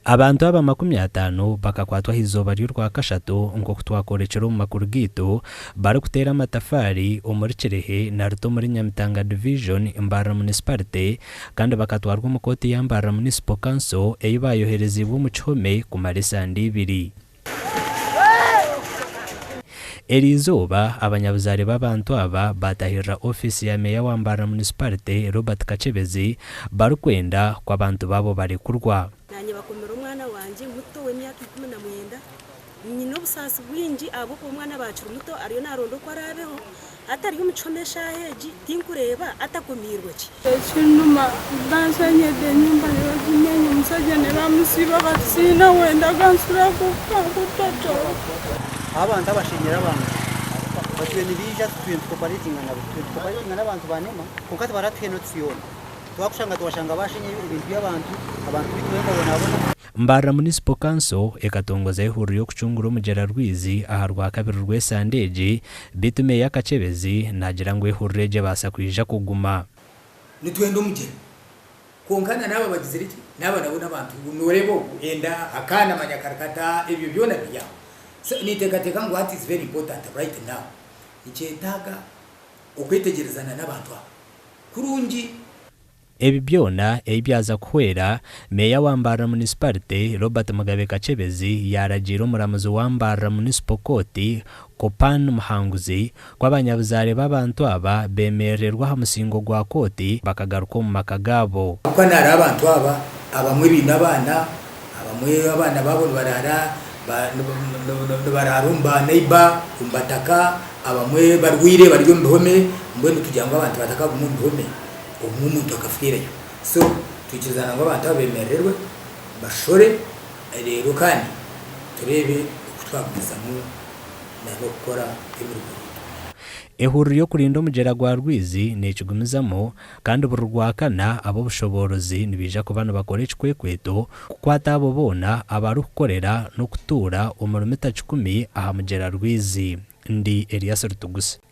Abantu aba 50 bakakwatwa hizoba ry'urwa kashatu ngo kutwakorekera mu makuru gitu bari kutera amatafari umuri Kirehe na Ruto muri Nyamitanga Division Imbara Municipality kandi bakatwarwa mu koti y'Imbara Municipal Council eyibayohereza mu Chome ku marisandi 2. Erizoba abanyabuzare b'abantu aba batahira ofisi ya meya wa Imbara Municipality Robert Kachebezi barukwenda kwa abantu babo barekurwa. Nanye bakomera umwana wanje muto w'imyaka 19 nyine obusasi bwinji abo ko umwana bacu muto ariyo narondo ko arabeho atari umucomesha heji tinkureba atakumirwe ki kinuma bansanye de nyumba y'abagimenye musajane bamusiba batsina wenda gansura ko kutato abantu abashinyira abantu batwe nibija twintu baritinga n'abantu banema kuko baratwenotiyona twakushanga twashanga bashinye ibintu by'abantu bitwenda bonabona. Imbara Municipal Council ekatongoza ihuriro kucungura umugera rwizi aharwa kabiri rw'esandeje bitume yakacebezi nagira ngo ihurire basa kwija kuguma nitwenda umugera konkana naba bagize iki naba nabona abantu norebo enda akana manyakarkata ibyo byona biya so nitekateka ngo what is very important right now icyetaka ukwitegerezana n'abantu kurungi ebi byona ebyaza kwera meya wa Imbara Municipality Robert Mugabe Kachebezi yaragira umuramuzi wa Imbara Municipal Court Kopan Muhanguzi kw'abanyabuzare b'abantu aba bemererwa hamusingo gwa koti bakagaruka mu makagabo kuko nari abantu aba abamwe binabana abamwe abana babo bararumba neiba umbataka abamwe barwire baryo ndome mbone tujyanga abantu bataka mu ndome umuntu akafireyo so tukizana ngo abantu abemererwe bashore rero kandi turebe kutwaguza mu nabo gukora imirimo ihuriro kurinda umugera gwa rwizi n'ikigumizamo kandi bururwakana abo bushoborozi nibija ku bana bakorechwe kweto kukwata abo bona abarukorera no kutura umurumita 10 aha mugera rwizi ndi Elias Rutuguse.